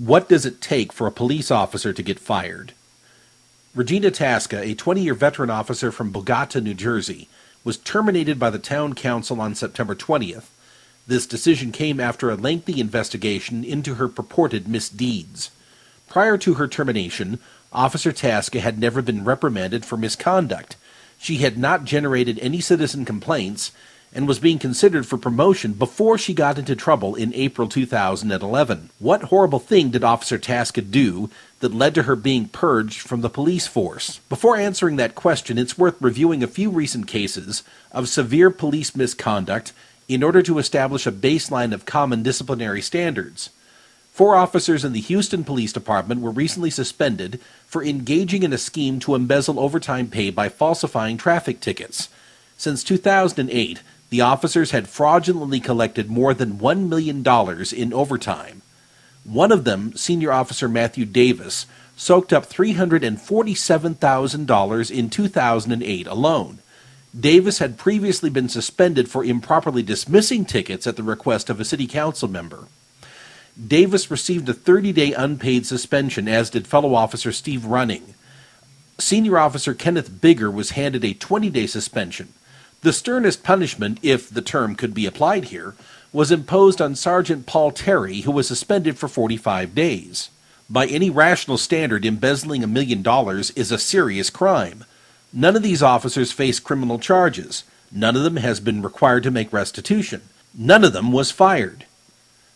What does it take for a police officer to get fired? Regina Tasca, a 20-year veteran officer from Bogota, New Jersey, was terminated by the town council on September 20th. This decision came after a lengthy investigation into her purported misdeeds. Prior to her termination, Officer Tasca had never been reprimanded for misconduct. She had not generated any citizen complaints and was being considered for promotion before she got into trouble in April 2011. What horrible thing did Officer Tasca do that led to her being purged from the police force? Before answering that question, it's worth reviewing a few recent cases of severe police misconduct in order to establish a baseline of common disciplinary standards. 4 officers in the Houston Police Department were recently suspended for engaging in a scheme to embezzle overtime pay by falsifying traffic tickets. Since 2008, the officers had fraudulently collected more than $1 million in overtime. One of them, Senior Officer Matthew Davis, soaked up $347,000 in 2008 alone. Davis had previously been suspended for improperly dismissing tickets at the request of a city council member. Davis received a 30-day unpaid suspension, as did fellow officer Steve Running. Senior Officer Kenneth Bigger was handed a 20-day suspension. The sternest punishment, if the term could be applied here, was imposed on Sergeant Paul Terry, who was suspended for 45 days. By any rational standard, embezzling $1 million is a serious crime. None of these officers face criminal charges. None of them has been required to make restitution. None of them was fired.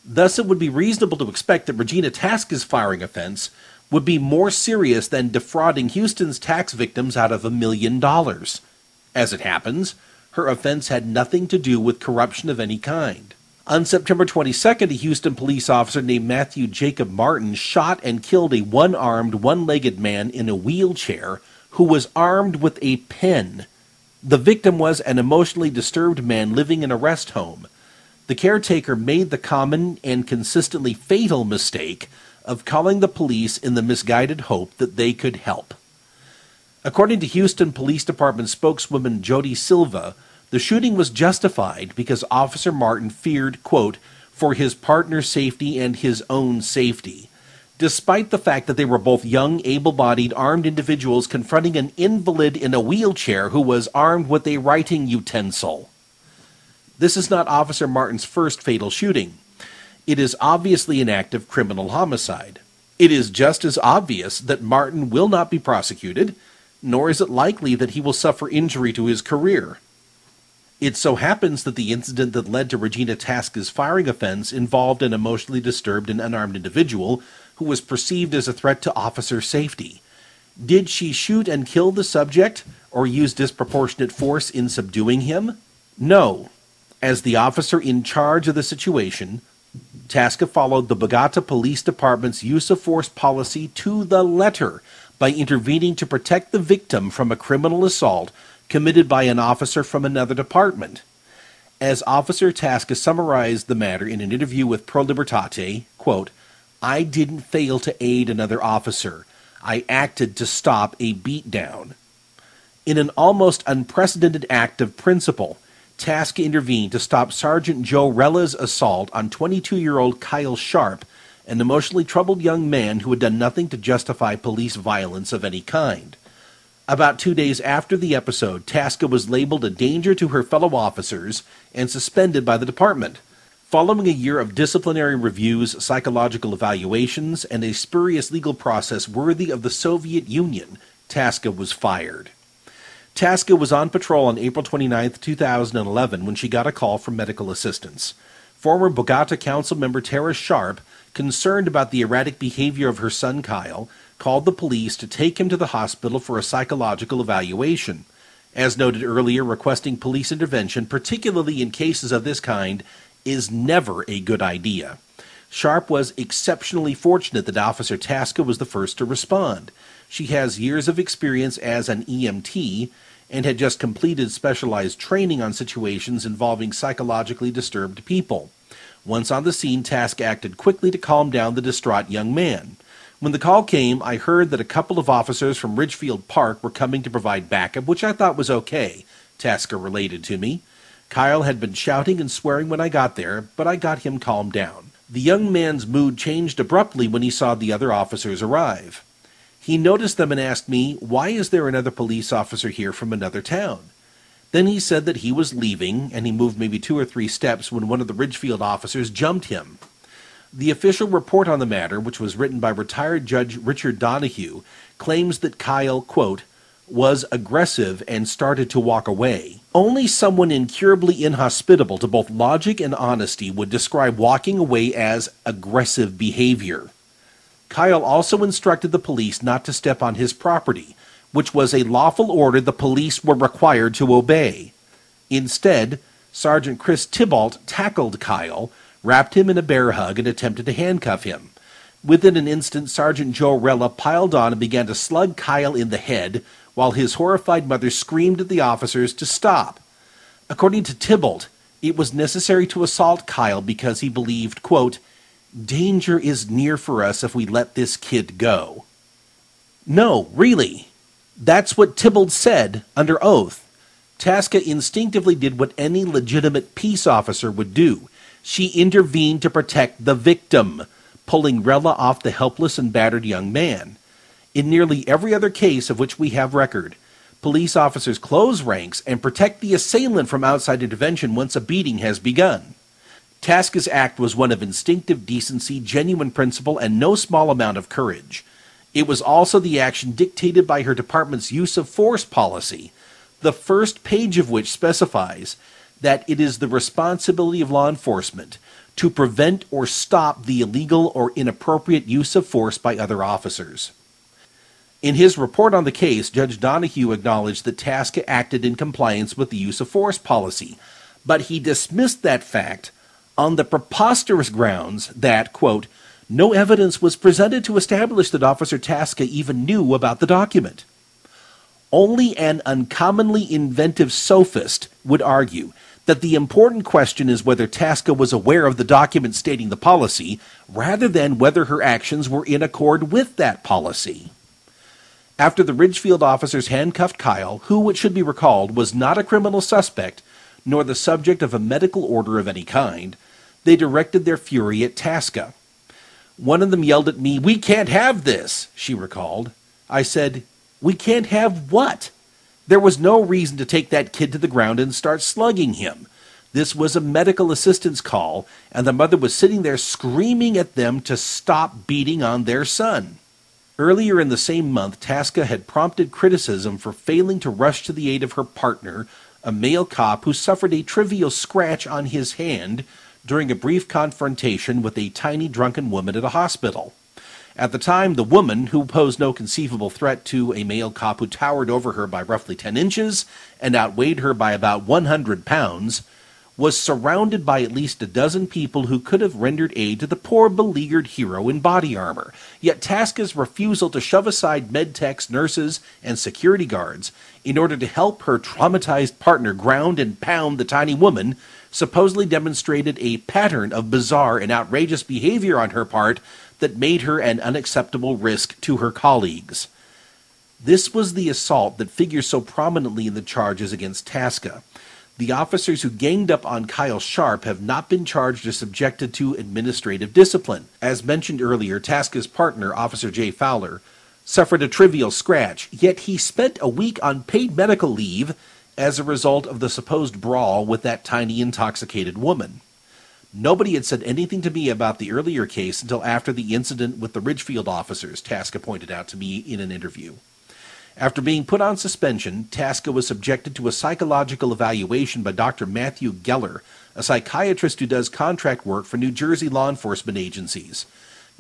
Thus, it would be reasonable to expect that Regina Tasca's firing offense would be more serious than defrauding Houston's tax victims out of $1 million. As it happens, her offense had nothing to do with corruption of any kind. On September 22nd, a Houston police officer named Matthew Jacob Martin shot and killed a one-armed, one-legged man in a wheelchair who was armed with a pen. The victim was an emotionally disturbed man living in a rest home. The caretaker made the common and consistently fatal mistake of calling the police in the misguided hope that they could help. According to Houston Police Department spokeswoman Jody Silva, the shooting was justified because Officer Martin feared, quote, for his partner's safety and his own safety, despite the fact that they were both young, able-bodied, armed individuals confronting an invalid in a wheelchair who was armed with a writing utensil. This is not Officer Martin's first fatal shooting. It is obviously an act of criminal homicide. It is just as obvious that Martin will not be prosecuted, nor is it likely that he will suffer injury to his career. It so happens that the incident that led to Regina Tasca's firing offense involved an emotionally disturbed and unarmed individual who was perceived as a threat to officer safety. Did she shoot and kill the subject, or use disproportionate force in subduing him? No. As the officer in charge of the situation, Tasca followed the Bogota Police Department's use of force policy to the letter by intervening to protect the victim from a criminal assault committed by an officer from another department. As Officer Tasca summarized the matter in an interview with Pro Libertate, quote, I didn't fail to aid another officer. I acted to stop a beatdown. In an almost unprecedented act of principle, Tasca intervened to stop Sergeant Joe Rella's assault on 22-year-old Kyle Sharp, an emotionally troubled young man who had done nothing to justify police violence of any kind. About 2 days after the episode, Tasca was labeled a danger to her fellow officers and suspended by the department. Following a year of disciplinary reviews, psychological evaluations, and a spurious legal process worthy of the Soviet Union, Tasca was fired. Tasca was on patrol on April 29, 2011, when she got a call from medical assistance. Former Bogota Council member Tara Sharp, concerned about the erratic behavior of her son Kyle, called the police to take him to the hospital for a psychological evaluation. As noted earlier, requesting police intervention, particularly in cases of this kind, is never a good idea. Sharp was exceptionally fortunate that Officer Tasca was the first to respond. She has years of experience as an EMT and had just completed specialized training on situations involving psychologically disturbed people. Once on the scene, Tasca acted quickly to calm down the distraught young man. When the call came, I heard that a couple of officers from Ridgefield Park were coming to provide backup, which I thought was okay, Tasca related to me. Kyle had been shouting and swearing when I got there, but I got him calmed down. The young man's mood changed abruptly when he saw the other officers arrive. He noticed them and asked me, "Why is there another police officer here from another town?" Then he said that he was leaving, and he moved maybe 2 or 3 steps when one of the Ridgefield officers jumped him. The official report on the matter, which was written by retired Judge Richard Donahue, claims that Kyle, quote, was aggressive and started to walk away. Only someone incurably inhospitable to both logic and honesty would describe walking away as aggressive behavior. Kyle also instructed the police not to step on his property, which was a lawful order the police were required to obey. Instead, Sergeant Chris Tybalt tackled Kyle, wrapped him in a bear hug, and attempted to handcuff him. Within an instant, Sergeant Joe Rella piled on and began to slug Kyle in the head, while his horrified mother screamed at the officers to stop. According to Tybalt, it was necessary to assault Kyle because he believed, quote, "Danger is near for us if we let this kid go." No, really. That's what Tybalt said under oath. Tasca instinctively did what any legitimate peace officer would do. She intervened to protect the victim, pulling Rella off the helpless and battered young man. In nearly every other case of which we have record, police officers close ranks and protect the assailant from outside intervention once a beating has begun. Tasca's act was one of instinctive decency, genuine principle, and no small amount of courage. It was also the action dictated by her department's use of force policy, the first page of which specifies that it is the responsibility of law enforcement to prevent or stop the illegal or inappropriate use of force by other officers. In his report on the case, Judge Donahue acknowledged that Tasca acted in compliance with the use of force policy, but he dismissed that fact on the preposterous grounds that, quote, no evidence was presented to establish that Officer Tasca even knew about the document. Only an uncommonly inventive sophist would argue that the important question is whether Tasca was aware of the document stating the policy, rather than whether her actions were in accord with that policy. After the Ridgefield officers handcuffed Kyle, who, it should be recalled, was not a criminal suspect, nor the subject of a medical order of any kind, they directed their fury at Tasca. One of them yelled at me, "We can't have this," she recalled. I said, "We can't have what?" There was no reason to take that kid to the ground and start slugging him. This was a medical assistance call, and the mother was sitting there screaming at them to stop beating on their son. Earlier in the same month, Tasca had prompted criticism for failing to rush to the aid of her partner, a male cop who suffered a trivial scratch on his hand during a brief confrontation with a tiny drunken woman at a hospital. At the time, the woman, who posed no conceivable threat to a male cop who towered over her by roughly 10 inches and outweighed her by about 100 pounds, was surrounded by at least a dozen people who could have rendered aid to the poor beleaguered hero in body armor. Yet Tasca's refusal to shove aside med-techs, nurses, and security guards in order to help her traumatized partner ground and pound the tiny woman supposedly demonstrated a pattern of bizarre and outrageous behavior on her part that made her an unacceptable risk to her colleagues. This was the assault that figures so prominently in the charges against Tasca. The officers who ganged up on Kyle Sharp have not been charged or subjected to administrative discipline. As mentioned earlier, Tasca's partner, Officer Jay Fowler, suffered a trivial scratch, yet he spent a week on paid medical leave as a result of the supposed brawl with that tiny intoxicated woman. Nobody had said anything to me about the earlier case until after the incident with the Ridgefield officers, Tasca pointed out to me in an interview. After being put on suspension, Tasca was subjected to a psychological evaluation by Dr. Matthew Geller, a psychiatrist who does contract work for New Jersey law enforcement agencies.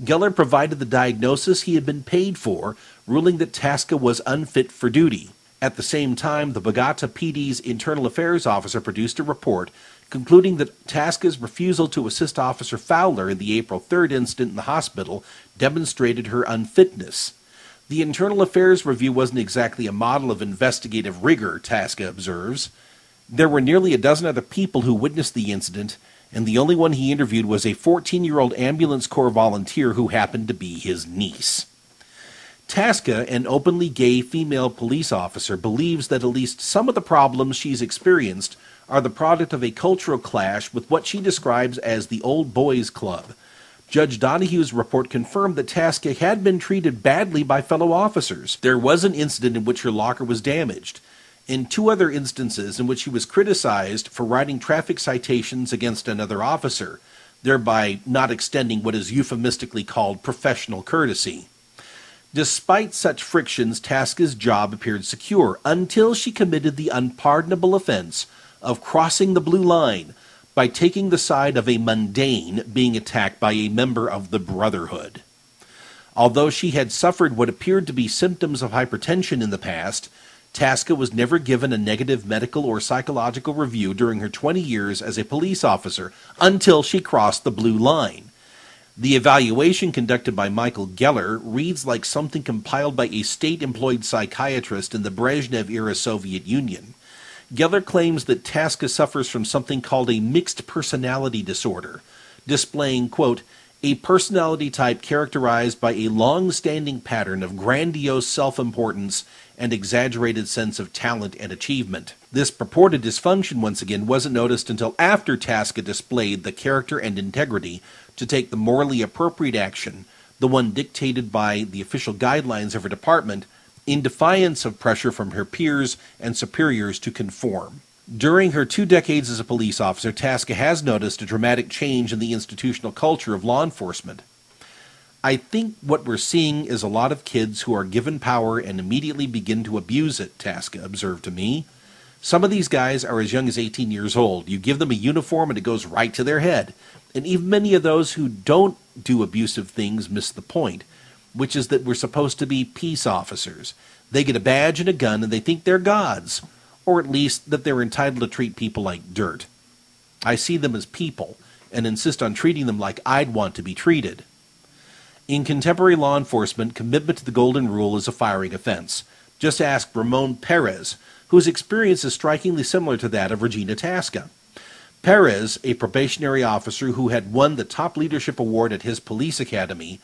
Geller provided the diagnosis he had been paid for, ruling that Tasca was unfit for duty. At the same time, the Bogota PD's internal affairs officer produced a report concluding that Tasca's refusal to assist Officer Fowler in the April 3rd incident in the hospital demonstrated her unfitness. The internal affairs review wasn't exactly a model of investigative rigor, Tasca observes. There were nearly a dozen other people who witnessed the incident, and the only one he interviewed was a 14-year-old ambulance corps volunteer who happened to be his niece. Tasca, an openly gay female police officer, believes that at least some of the problems she's experienced are the product of a cultural clash with what she describes as the old boys club. Judge Donahue's report confirmed that Tasca had been treated badly by fellow officers. There was an incident in which her locker was damaged, and 2 other instances in which she was criticized for writing traffic citations against another officer, thereby not extending what is euphemistically called professional courtesy. Despite such frictions, Tasca's job appeared secure until she committed the unpardonable offense of crossing the blue line by taking the side of a mundane being attacked by a member of the Brotherhood. Although she had suffered what appeared to be symptoms of hypertension in the past, Tasca was never given a negative medical or psychological review during her 20 years as a police officer until she crossed the blue line. The evaluation conducted by Michael Geller reads like something compiled by a state-employed psychiatrist in the Brezhnev-era Soviet Union. Geller claims that Tasca suffers from something called a mixed personality disorder, displaying, quote, a personality type characterized by a long-standing pattern of grandiose self-importance and exaggerated sense of talent and achievement. This purported dysfunction, once again, wasn't noticed until after Tasca displayed the character and integrity to take the morally appropriate action, the one dictated by the official guidelines of her department, in defiance of pressure from her peers and superiors to conform. During her 2 decades as a police officer, Tasca has noticed a dramatic change in the institutional culture of law enforcement. I think what we're seeing is a lot of kids who are given power and immediately begin to abuse it, Tasca observed to me. Some of these guys are as young as 18 years old. You give them a uniform and it goes right to their head. And even many of those who don't do abusive things miss the point, which is that we're supposed to be peace officers. They get a badge and a gun and they think they're gods, or at least that they're entitled to treat people like dirt. I see them as people and insist on treating them like I'd want to be treated. In contemporary law enforcement, commitment to the Golden Rule is a firing offense. Just ask Ramon Perez, whose experience is strikingly similar to that of Regina Tasca. Perez, a probationary officer who had won the top leadership award at his police academy,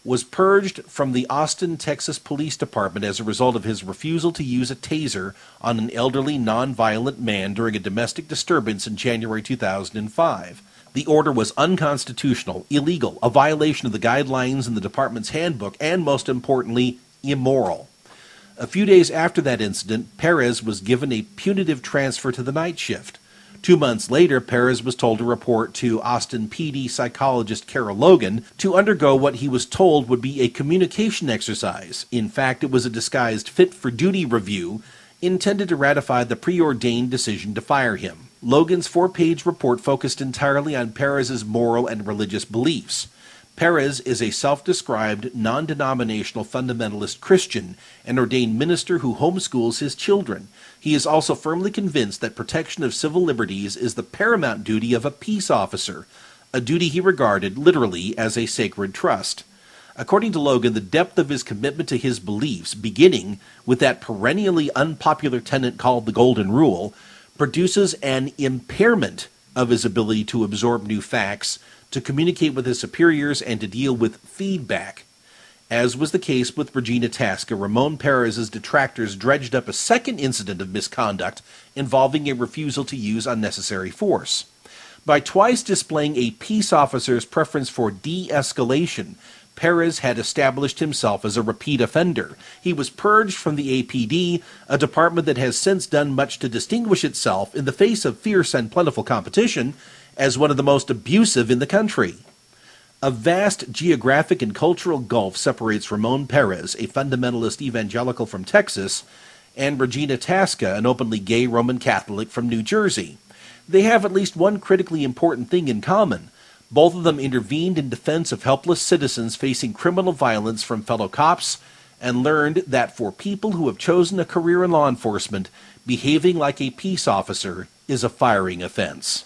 was purged from the Austin, Texas Police Department as a result of his refusal to use a taser on an elderly, non-violent man during a domestic disturbance in January 2005. The order was unconstitutional, illegal, a violation of the guidelines in the department's handbook, and most importantly, immoral. A few days after that incident, Perez was given a punitive transfer to the night shift. 2 months later, Perez was told to report to Austin PD psychologist Carol Logan to undergo what he was told would be a communication exercise. In fact, it was a disguised fit-for-duty review intended to ratify the preordained decision to fire him. Logan's 4-page report focused entirely on Perez's moral and religious beliefs. Perez is a self-described, non-denominational fundamentalist Christian, an ordained minister who homeschools his children. He is also firmly convinced that protection of civil liberties is the paramount duty of a peace officer, a duty he regarded literally as a sacred trust. According to Logan, the depth of his commitment to his beliefs, beginning with that perennially unpopular tenet called the Golden Rule, produces an impairment of his ability to absorb new facts, to communicate with his superiors, and to deal with feedback. As was the case with Regina Tasca, Ramon Perez's detractors dredged up a second incident of misconduct involving a refusal to use unnecessary force. By twice displaying a peace officer's preference for de-escalation, Perez had established himself as a repeat offender. He was purged from the APD, a department that has since done much to distinguish itself in the face of fierce and plentiful competition as one of the most abusive in the country. A vast geographic and cultural gulf separates Ramon Perez, a fundamentalist evangelical from Texas, and Regina Tasca, an openly gay Roman Catholic from New Jersey. They have at least one critically important thing in common. Both of them intervened in defense of helpless citizens facing criminal violence from fellow cops, and learned that for people who have chosen a career in law enforcement, behaving like a peace officer is a firing offense.